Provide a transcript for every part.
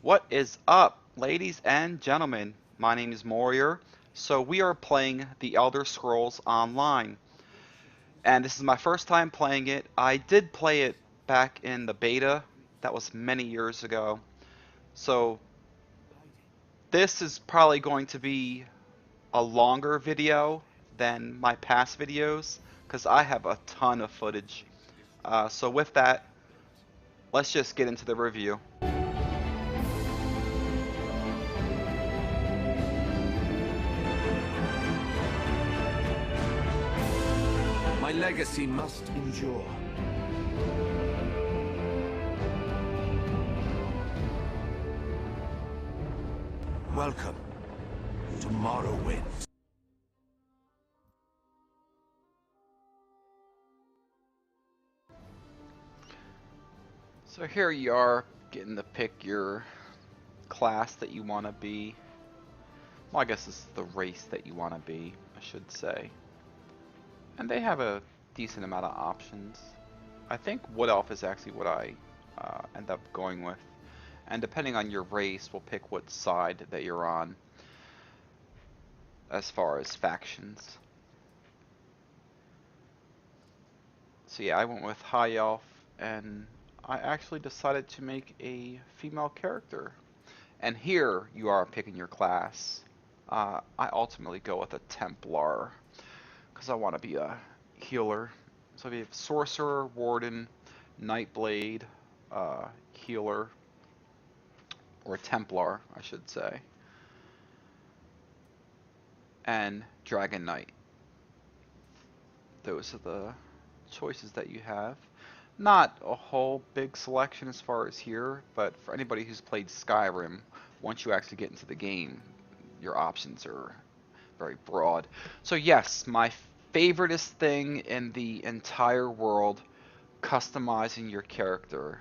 What is up, ladies and gentlemen? My name is MoiR. So we are playing The Elder Scrolls Online, and this is my first time playing it. I did play it back in the beta. That was many years ago. So this is probably going to be a longer video than my past videos because I have a ton of footage. So with that, let's just get into the review. My legacy must endure. Welcome to Morrowind. So here you are, getting to pick your class that you want to be. Well, I guess it's the race that you want to be, I should say. And they have a decent amount of options. I think Wood Elf is actually what I end up going with. And depending on your race, will pick what side that you're on as far as factions. So yeah, I went with High Elf, and I actually decided to make a female character. And here you are picking your class. I ultimately go with a Templar because I want to be a healer. So we have Sorcerer, Warden, Nightblade, Healer, or Templar, I should say, and Dragon Knight. Those are the choices that you have. Not a whole big selection as far as here, but for anybody who's played Skyrim, once you actually get into the game, your options are very broad. So yes, my favoriteest thing in the entire world, customizing your character.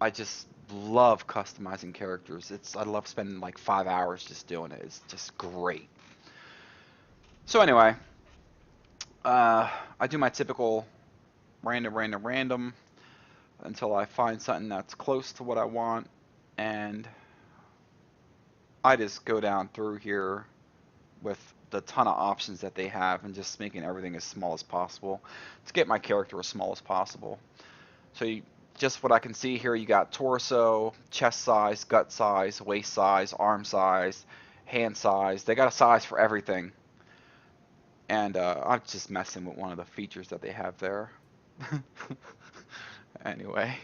I just love customizing characters. I love spending like 5 hours just doing it. It's just great. So anyway, I do my typical random until I find something that's close to what I want, and I just go down through here with the ton of options that they have and just making everything as small as possible to get my character as small as possible. So just what I can see here, you got torso, chest size, gut size, waist size, arm size, hand size. They got a size for everything. And I'm just messing with one of the features that they have there. Anyway.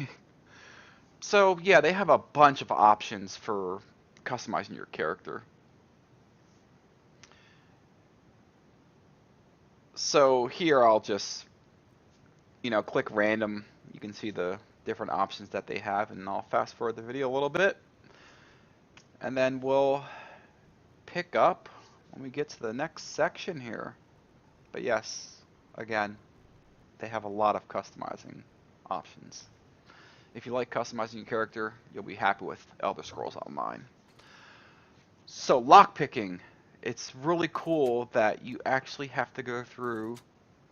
So yeah, they have a bunch of options for customizing your character. So here I'll just, click random. You can see the different options that they have, and I'll fast forward the video a little bit. And then we'll pick up when we get to the next section here. But yes, again, they have a lot of customizing options. If you like customizing your character, you'll be happy with Elder Scrolls Online. So lockpicking, it's really cool that you actually have to go through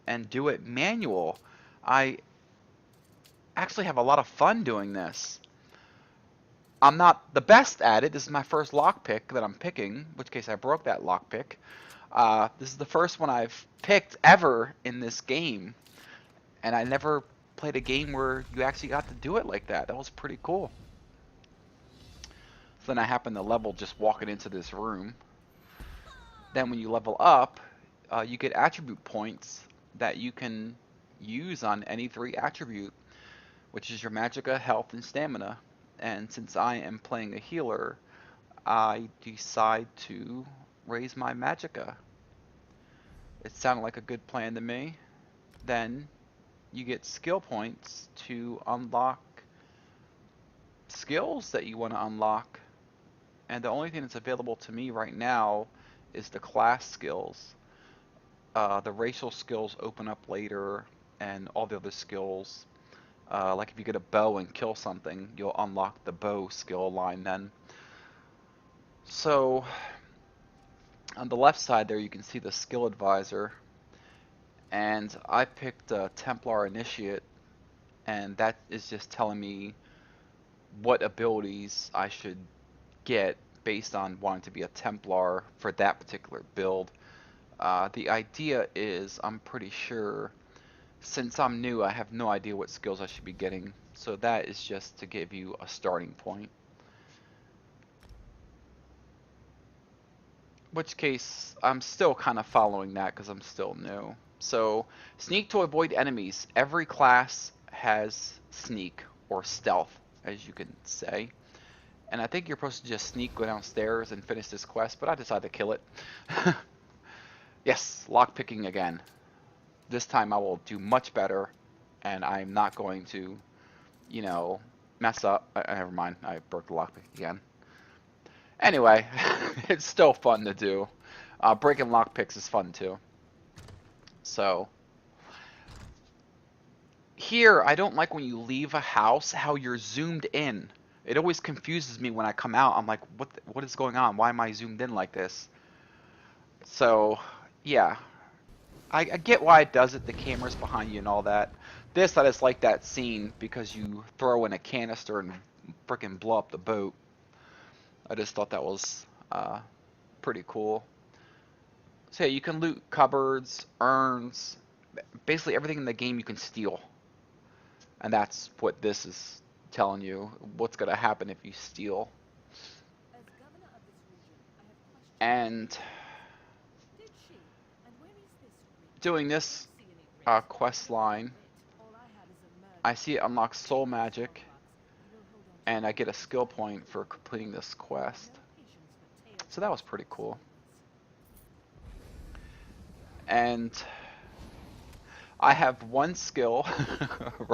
and do it manual. I actually have a lot of fun doing this. I'm not the best at it. This is my first lockpick that I'm picking, in which case I broke that lockpick. This is the first one I've picked ever in this game, and I never played a game where you actually got to do it like that. That was pretty cool. So then I happened to level just walking into this room. Then when you level up, you get attribute points that you can use on any 3 attribute, which is your magicka, health, and stamina. And since I am playing a healer, I decide to raise my magicka. It sounded like a good plan to me. Then you get skill points to unlock skills that you want to unlock. And the only thing that's available to me right now is the class skills. The racial skills open up later, and all the other skills. Like if you get a bow and kill something, you'll unlock the bow skill line then. So on the left side there you can see the skill advisor, and I picked Templar Initiate, and that is just telling me what abilities I should get based on wanting to be a Templar for that particular build. The idea is, I'm pretty sure, since I'm new, I have no idea what skills I should be getting. So that is just to give you a starting point. Which case, I'm still kind of following that because I'm still new. So, sneak to avoid enemies. Every class has sneak, or stealth, as you can say. And I think you're supposed to just sneak, go downstairs, and finish this quest, but I decided to kill it. Yes, lockpicking again. This time I will do much better, and I'm not going to, you know, mess up. Never mind, I broke the lockpick again. Anyway, it's still fun to do. Breaking lockpicks is fun too. So, here, I don't like when you leave a house, how you're zoomed in. It always confuses me when I come out. I'm like, what is going on? Why am I zoomed in like this? So, yeah. I get why it does it, the camera's behind you and all that. This, I just like that scene because you throw in a canister and frickin' blow up the boat. I just thought that was pretty cool. So yeah, you can loot cupboards, urns, basically everything in the game you can steal. And that's what this is telling you, what's going to happen if you steal. And doing this quest line, I see it unlocks soul magic, and I get a skill point for completing this quest. So that was pretty cool. And I have one skill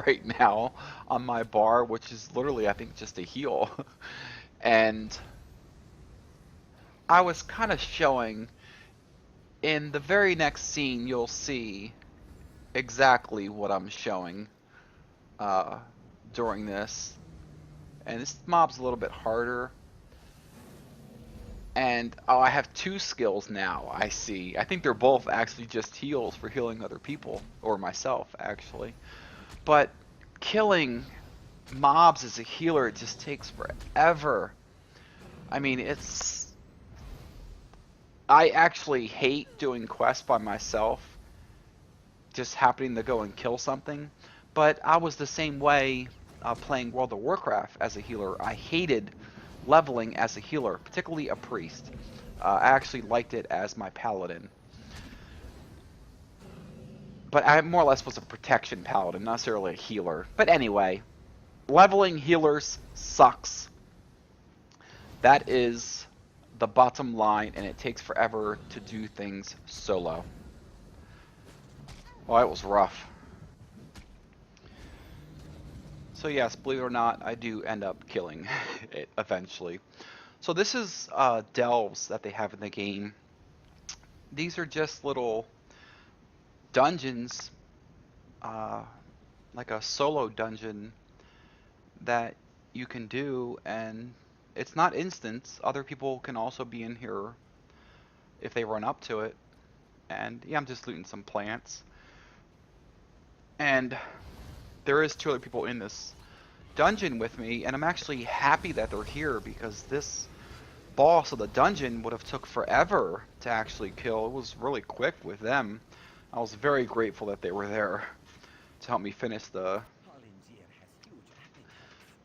right now on my bar, which is literally, I think, just a heal. And I was kind of showing, in the very next scene, you'll see exactly what I'm showing during this. And this mob's a little bit harder. And, oh, I have two skills now, I see. I think they're both actually just heals for healing other people, or myself, actually. But killing mobs as a healer, it just takes forever. I mean, I actually hate doing quests by myself, just happening to go and kill something. But I was the same way playing World of Warcraft as a healer. I hated leveling as a healer, particularly a priest. I actually liked it as my paladin. But I more or less was a protection paladin, not necessarily a healer. But anyway, leveling healers sucks. That is the bottom line, and it takes forever to do things solo. Well, it was rough. So yes, believe it or not, I do end up killing it eventually. So this is delves that they have in the game. These are just little dungeons, like a solo dungeon that you can do, and it's not instant. Other people can also be in here if they run up to it. And yeah, I'm just looting some plants. And there is two other people in this dungeon with me, and I'm actually happy that they're here because this boss of the dungeon would have took forever to actually kill. It was really quick with them. I was very grateful that they were there to help me finish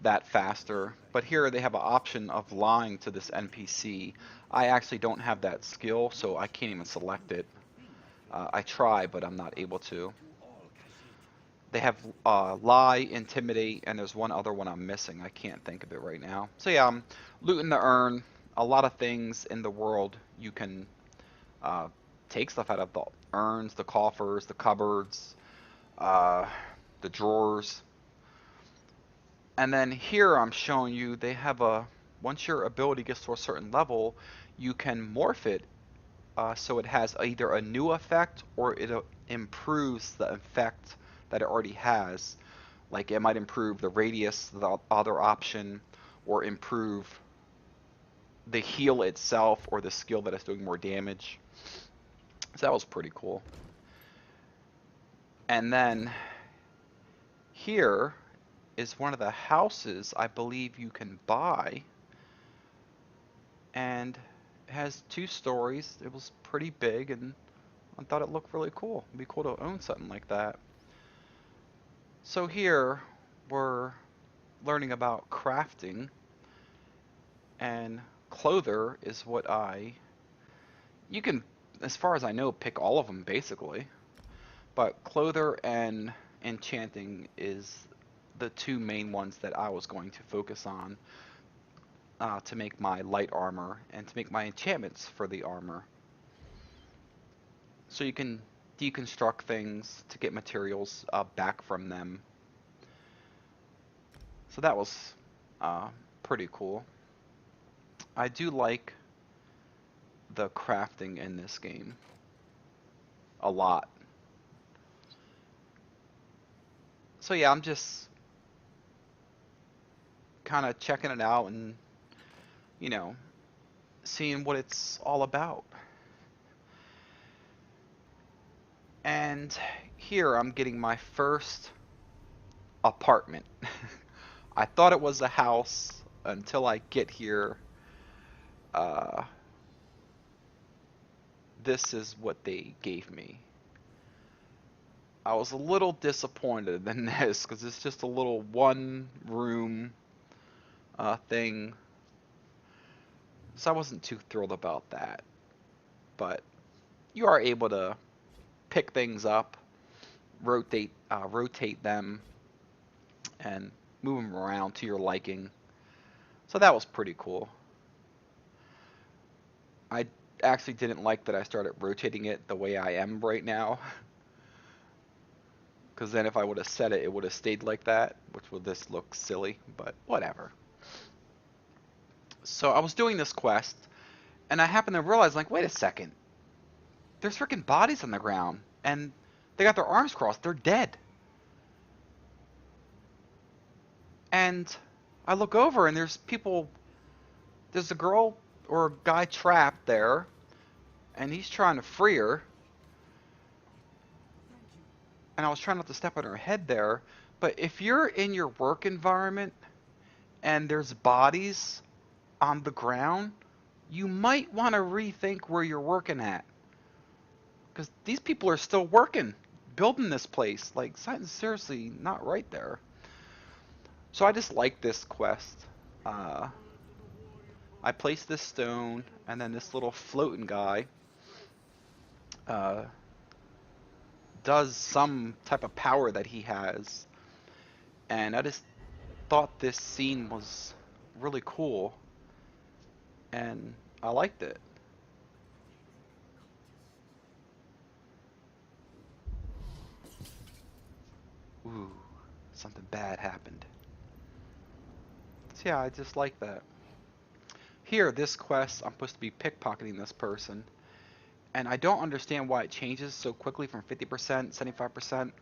that faster. But here they have an option of lying to this NPC. I actually don't have that skill, so I can't even select it. I try, but I'm not able to. They have lie, intimidate, and there's one other one I'm missing. I can't think of it right now. So yeah, I'm looting the urn. A lot of things in the world you can take stuff out of: the urns, the coffers, the cupboards, the drawers. And then here I'm showing you they have once your ability gets to a certain level, you can morph it so it has either a new effect or it improves the effect that it already has. Like it might improve the radius, the other option, or improve the heal itself or the skill that is doing more damage. So that was pretty cool. And then here is one of the houses I believe you can buy, and it has 2 stories. It was pretty big, and I thought it looked really cool. It'd be cool to own something like that. So here we're learning about crafting, and clother is what you can, as far as I know, pick all of them basically. But clother and enchanting is the 2 main ones that I was going to focus on to make my light armor and to make my enchantments for the armor. So you can deconstruct things to get materials back from them. So that was pretty cool. I do like the crafting in this game a lot. So yeah, I'm just kind of checking it out and, you know, seeing what it's all about. And here I'm getting my first apartment. I thought it was a house until I get here. This is what they gave me. I was a little disappointed in this because it's just a little 1 room thing. So I wasn't too thrilled about that. But you are able to pick things up, rotate them, and move them around to your liking. So that was pretty cool. I actually didn't like that I started rotating it the way I am right now. Because then if I would have set it, it would have stayed like that, which would just look silly, but whatever. So I was doing this quest, and I happened to realize, like, wait a second. There's freaking bodies on the ground, and they got their arms crossed. They're dead. And I look over, and there's a girl or a guy trapped there, and he's trying to free her. And I was trying not to step on her head there, but if you're in your work environment and there's bodies on the ground, you might want to rethink where you're working at. Because these people are still working, building this place. Like, something's seriously not right there. So I just like this quest. I placed this stone, and then this little floating guy does some type of power that he has. And I just thought this scene was really cool, and I liked it. Ooh, something bad happened. So yeah, I just like that. Here, this quest, I'm supposed to be pickpocketing this person, and I don't understand why it changes so quickly from 50%, 75%.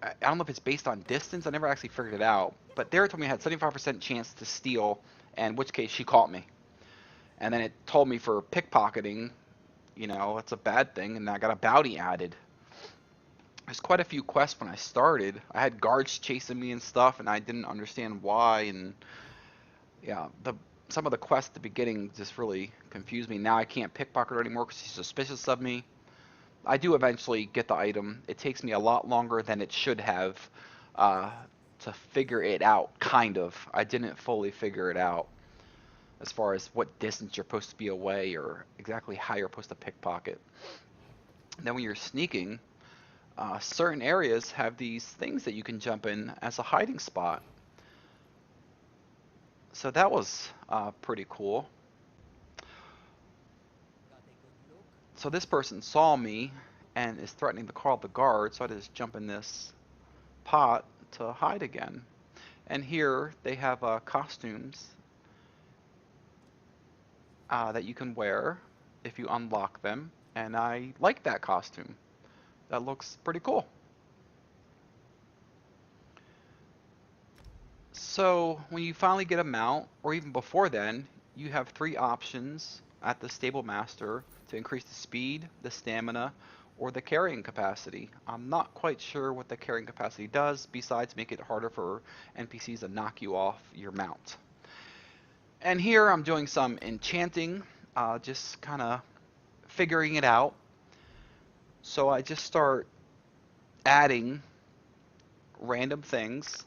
I don't know if it's based on distance. I never actually figured it out. But Dara told me I had 75% chance to steal, and in which case she caught me. And then it told me for pickpocketing, it's a bad thing, and I got a bounty added. There's quite a few quests when I started. I had guards chasing me and stuff, and I didn't understand why. And yeah, some of the quests at the beginning just really confused me. Now I can't pickpocket her anymore because she's suspicious of me. I do eventually get the item. It takes me a lot longer than it should have to figure it out, kind of. I didn't fully figure it out as far as what distance you're supposed to be away or exactly how you're supposed to pickpocket. And then when you're sneaking, certain areas have these things that you can jump in as a hiding spot. So that was pretty cool. So this person saw me and is threatening to call the guard, so I just jump in this pot to hide again. And here they have costumes that you can wear if you unlock them, and I like that costume. That looks pretty cool. So when you finally get a mount, or even before then, you have 3 options at the stable master to increase the speed, the stamina, or the carrying capacity. I'm not quite sure what the carrying capacity does besides make it harder for NPCs to knock you off your mount. And here I'm doing some enchanting, just kind of figuring it out. So I just start adding random things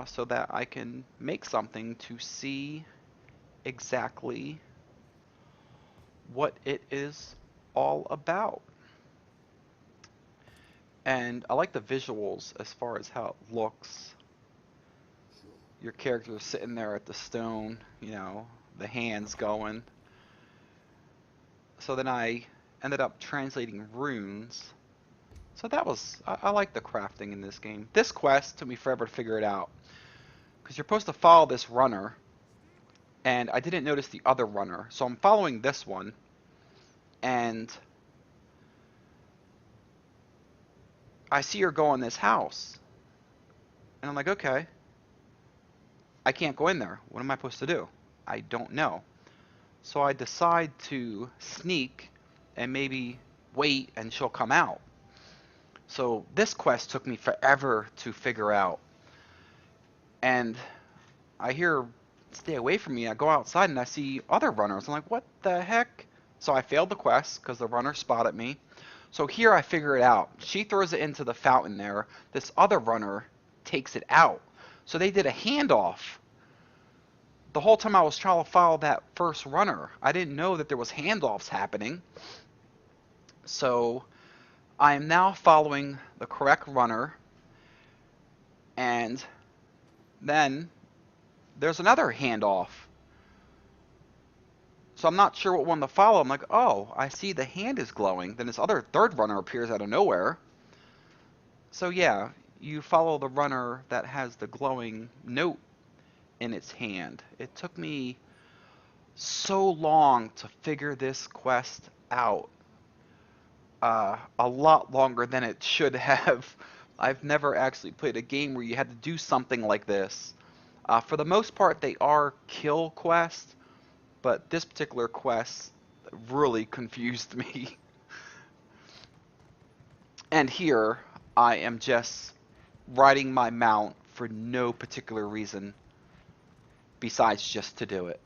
so that I can make something to see exactly what it is all about. And I like the visuals as far as how it looks. Your character is sitting there at the stone, you know, the hands going. So then I ended up translating runes. So that was, I like the crafting in this game. This quest took me forever to figure it out. Because you're supposed to follow this runner. And I didn't notice the other runner. So I'm following this one. And I see her go in this house. And I'm like, okay. I can't go in there. What am I supposed to do? I don't know. So I decide to sneak and maybe wait and she'll come out. So this quest took me forever to figure out. And I hear, stay away from me. I go outside and I see other runners. I'm like, what the heck? So I failed the quest because the runner spotted me. So here I figure it out. She throws it into the fountain there. This other runner takes it out. So they did a handoff. The whole time I was trying to follow that first runner. I didn't know that there was handoffs happening. So I am now following the correct runner. And then there's another handoff. So I'm not sure what one to follow. I'm like, oh, I see the hand is glowing. Then this other third runner appears out of nowhere. So yeah, you follow the runner that has the glowing note in its hand. It took me so long to figure this quest out. A lot longer than it should have. I've never actually played a game where you had to do something like this. For the most part, they are kill quests, but this particular quest really confused me. And here, I am just riding my mount for no particular reason besides just to do it.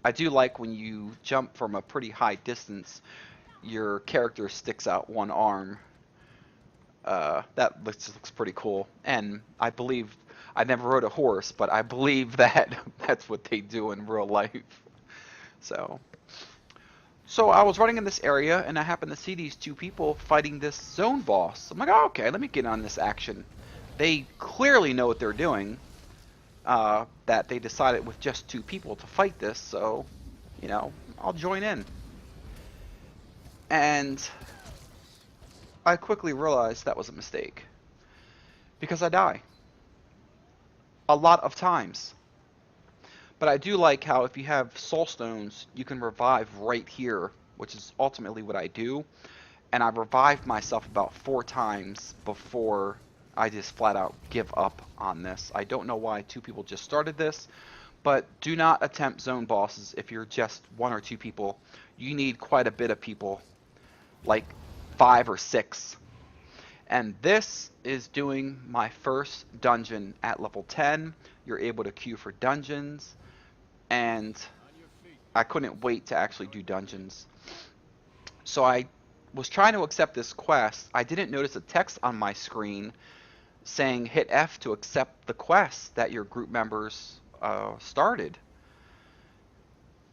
I do like when you jump from a pretty high distance, your character sticks out one arm. That looks pretty cool. And I believe, I never rode a horse, but I believe that that's what they do in real life. So I was running in this area, and I happened to see these two people fighting this zone boss. I'm like, oh, okay, let me get on this action. They clearly know what they're doing, that they decided with just two people to fight this, so, you know, I'll join in. And I quickly realized that was a mistake. Because I die. A lot of times. But I do like how if you have soul stones, you can revive right here, which is ultimately what I do. And I revived myself about 4 times before I just flat out give up on this. I don't know why 2 people just started this, but do not attempt zone bosses if you're just 1 or 2 people. You need quite a bit of people, like 5 or 6. And this is doing my first dungeon at level 10. You're able to queue for dungeons. And I couldn't wait to actually do dungeons. So I was trying to accept this quest. I didn't notice a text on my screen saying hit F to accept the quest that your group members started.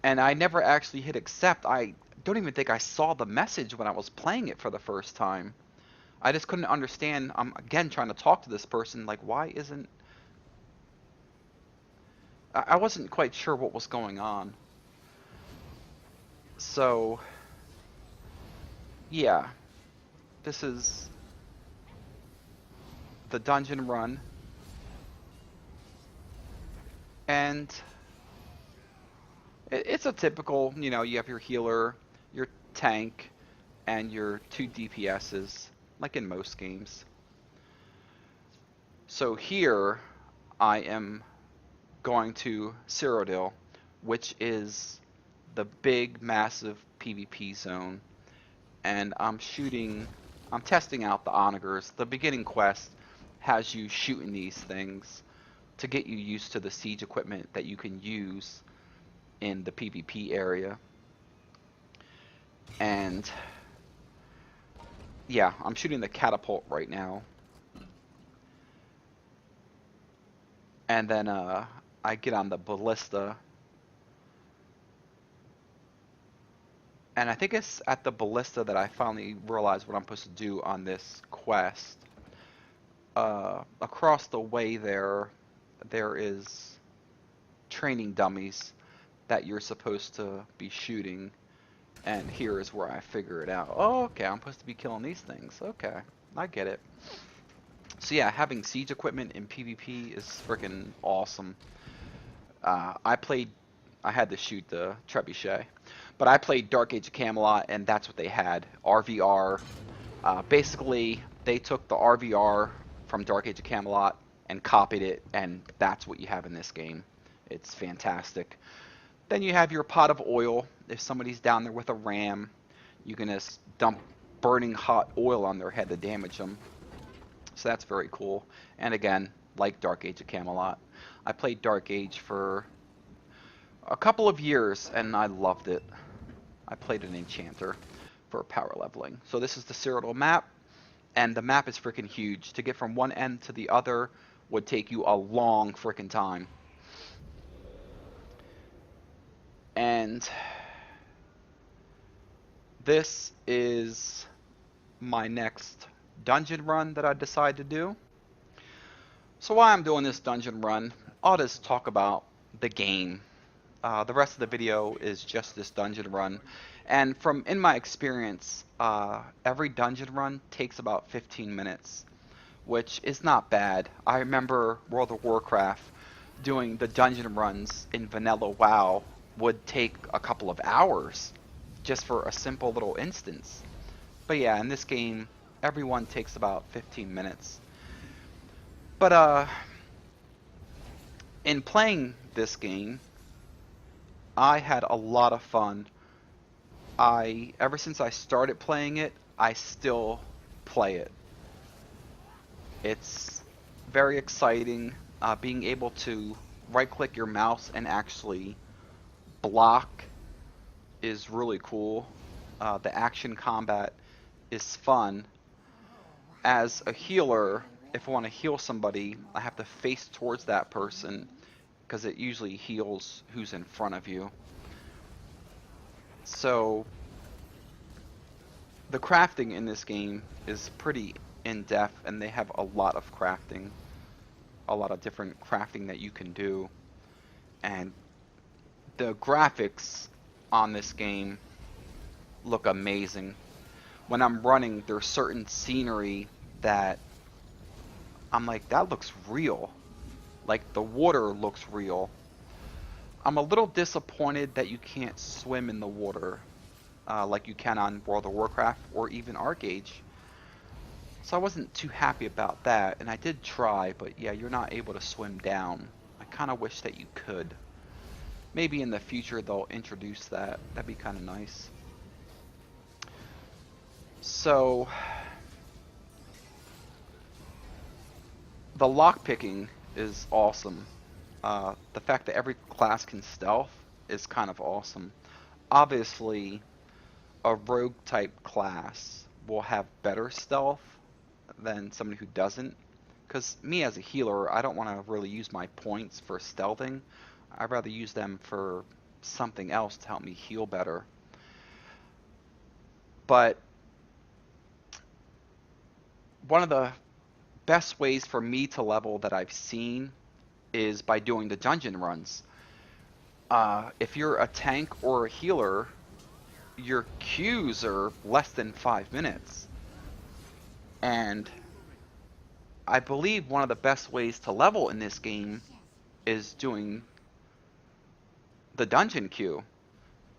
And I never actually hit accept. I don't even think I saw the message when I was playing it for the first time. I just couldn't understand. I'm again trying to talk to this person, like, why isn't... I wasn't quite sure what was going on. So, yeah. This is the dungeon run. And it's a typical, you know, you have your healer, your tank, and your 2 DPSs, like in most games. So here, I am going to Cyrodiil, which is the big, massive PvP zone. and I'm testing out the onagers. The beginning quest has you shooting these things to get you used to the siege equipment that you can use in the PvP area. And yeah, I'm shooting the catapult right now. And then I get on the ballista. And I think it's at the ballista that I finally realized what I'm supposed to do on this quest. Across the way there is training dummies that you're supposed to be shooting. And here is where I figure it out. Oh, okay, I'm supposed to be killing these things. Okay, I get it. So yeah, having siege equipment in PvP is freaking awesome. I had to shoot the trebuchet, but I played Dark Age of Camelot, and that's what they had. RVR. Basically, they took the RVR from Dark Age of Camelot and copied it, and that's what you have in this game. It's fantastic. Then you have your pot of oil. If somebody's down there with a ram, you can just dump burning hot oil on their head to damage them. So that's very cool. And again, like Dark Age of Camelot. I played Dark Age for a couple of years and I loved it. I played an enchanter for power leveling. So this is the Cyrodiil map, and the map is freaking huge. To get from one end to the other would take you a long freaking time. And this is my next dungeon run that I decide to do. So while I'm doing this dungeon run, I'll just talk about the game. The rest of the video is just this dungeon run. And in my experience, every dungeon run takes about 15 minutes, which is not bad. I remember World of Warcraft doing the dungeon runs in vanilla WoW would take a couple of hours just for a simple little instance. But yeah, in this game, every one takes about 15 minutes. But in playing this game, I had a lot of fun. Ever since I started playing it, I still play it. It's very exciting. Being able to right-click your mouse and actually block is really cool. The action combat is fun. As a healer, if I want to heal somebody, I have to face towards that person because it usually heals who's in front of you. So the crafting in this game is pretty in-depth, and they have a lot of crafting, a lot of different crafting that you can do. And the graphics on this game look amazing. When I'm running, there's certain scenery that I'm like, that looks real. Like the water looks real. I'm a little disappointed that you can't swim in the water like you can on World of Warcraft or even ArcAge. So I wasn't too happy about that, and I did try, but yeah, you're not able to swim down. I kind of wish that you could. Maybe in the future they'll introduce that. That'd be kind of nice. So the lockpicking is awesome. The fact that every class can stealth is kind of awesome. Obviously, a rogue type class will have better stealth than somebody who doesn't. Because me as a healer, I don't want to really use my points for stealthing. I'd rather use them for something else to help me heal better. But one of the best ways for me to level that I've seen is by doing the dungeon runs. If you're a tank or a healer, your queues are less than 5 minutes. And I believe one of the best ways to level in this game is doing the dungeon queue.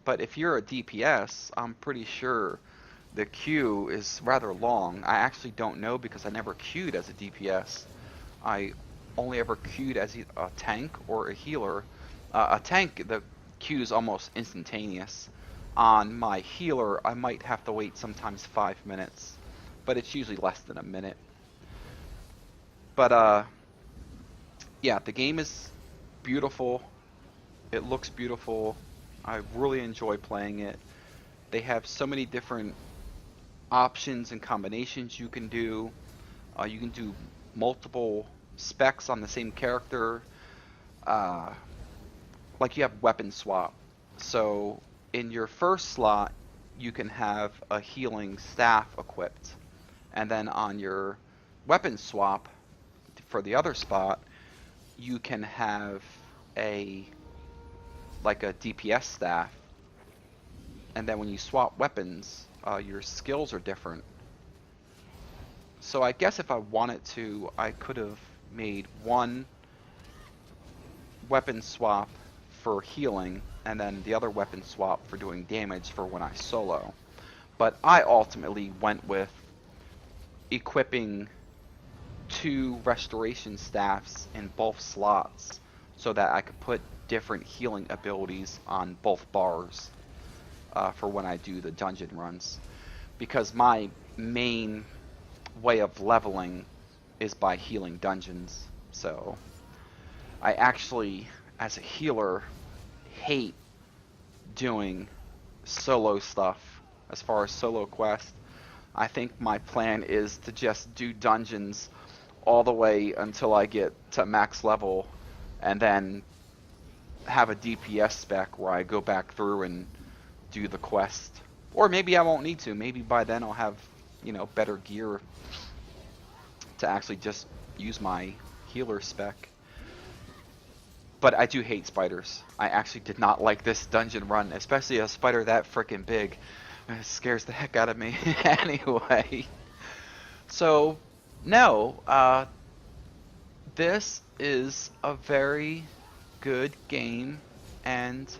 But if you're a DPS, I'm pretty sure the queue is rather long. I actually don't know because I never queued as a DPS. I only ever queued as a tank or a healer. A tank, the queue is almost instantaneous. On my healer, I might have to wait sometimes 5 minutes, but it's usually less than a minute. But yeah, the game is beautiful. It looks beautiful. I really enjoy playing it. They have so many different options and combinations you can do. You can do multiple specs on the same character. Like you have weapon swap. So in your first slot, you can have a healing staff equipped. And then on your weapon swap for the other spot, you can have like a DPS staff. And then when you swap weapons, your skills are different. So I guess if I wanted to, I could have made one weapon swap for healing and then the other weapon swap for doing damage for when I solo. But I ultimately went with equipping 2 restoration staffs in both slots so that I could put different healing abilities on both bars for when I do the dungeon runs. Because my main way of leveling is by healing dungeons. So I actually, as a healer, hate doing solo stuff as far as solo quests. I think my plan is to just do dungeons all the way until I get to max level and then have a DPS spec where I go back through and do the quest. Or maybe I won't need to. Maybe by then I'll have, better gear to actually just use my healer spec. But I do hate spiders. I actually did not like this dungeon run, especially a spider that freaking big. It scares the heck out of me. Anyway. So, no. This is a very good game, and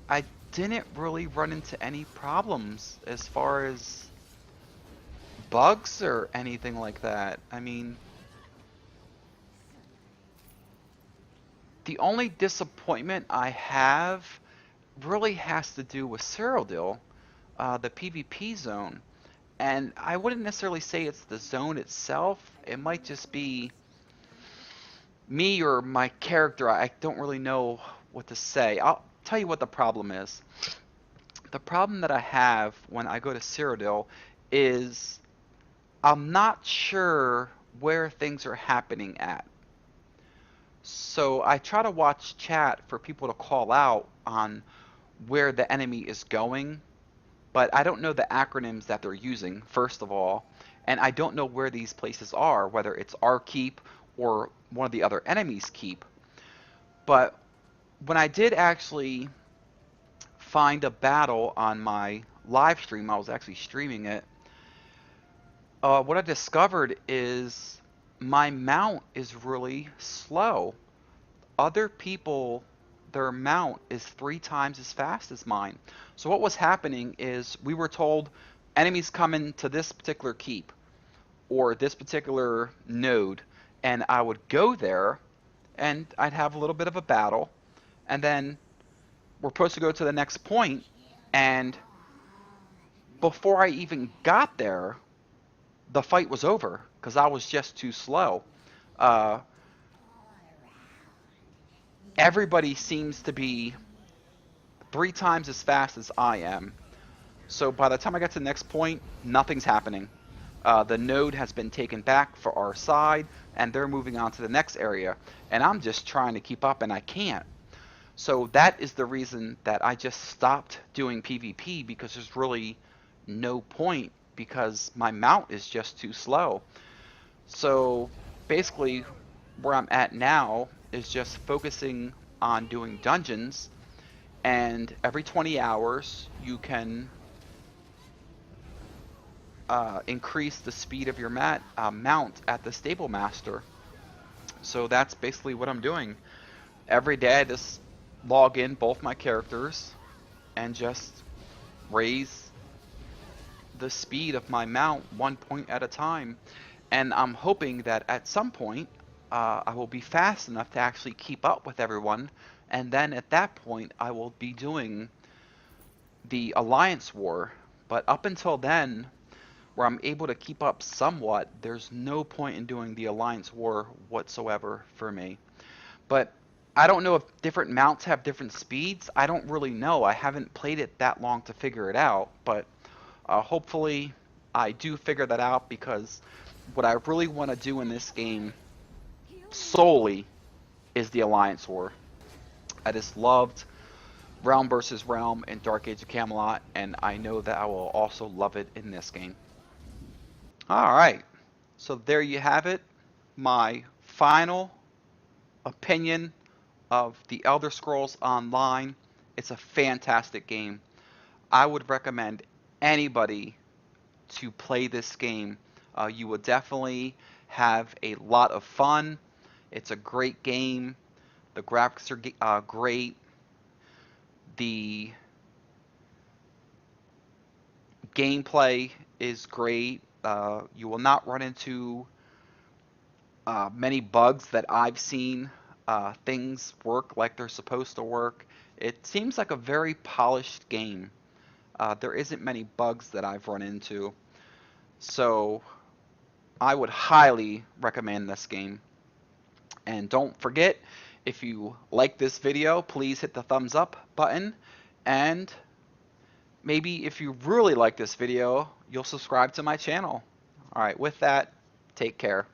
I didn't really run into any problems as far as bugs or anything like that. I mean, the only disappointment I have really has to do with Cyrodiil, the PvP zone. And I wouldn't necessarily say it's the zone itself. It might just be me or my character. I don't really know what to say. I'll tell you what the problem is. The problem that I have when I go to Cyrodiil is I'm not sure where things are happening at. So I try to watch chat for people to call out on where the enemy is going, but I don't know the acronyms that they're using, first of all, and I don't know where these places are, whether it's our keep or one of the other enemies' keep. But when I did actually find a battle on my live stream, I was actually streaming it, what I discovered is my mount is really slow. Other people, their mount is 3 times as fast as mine. So what was happening is we were told enemies coming to this particular keep or this particular node, and I would go there and I'd have a little bit of a battle, and then we're supposed to go to the next point, and before I even got there, the fight was over because I was just too slow. Everybody seems to be 3 times as fast as I am. So by the time I get to the next point, nothing's happening. The node has been taken back for our side, and they're moving on to the next area. And I'm just trying to keep up, and I can't. So that is the reason that I just stopped doing PvP, because there's really no point, because my mount is just too slow. So basically where I'm at now is just focusing on doing dungeons, and every 20 hours you can increase the speed of your mount at the stable master. So that's basically what I'm doing. Every day I just log in both my characters and just raise the speed of my mount 1 point at a time. And I'm hoping that at some point I will be fast enough to actually keep up with everyone, and then at that point I will be doing the Alliance War, but up until then, where I'm able to keep up somewhat, there's no point in doing the Alliance War whatsoever for me. But I don't know if different mounts have different speeds. I don't really know. I haven't played it that long to figure it out, but hopefully I do figure that out, because what I really want to do in this game solely is the Alliance War. I just loved Realm versus Realm in Dark Age of Camelot, and I know that I will also love it in this game. Alright, so there you have it. My final opinion of The Elder Scrolls Online. It's a fantastic game. I would recommend anybody to play this game. You will definitely have a lot of fun. It's a great game. The graphics are great. The gameplay is great. You will not run into many bugs that I've seen. Things work like they're supposed to work. It seems like a very polished game. There isn't many bugs that I've run into. So I would highly recommend this game. And don't forget, if you like this video, please hit the thumbs up button. And maybe if you really like this video, you'll subscribe to my channel. Alright, with that, take care.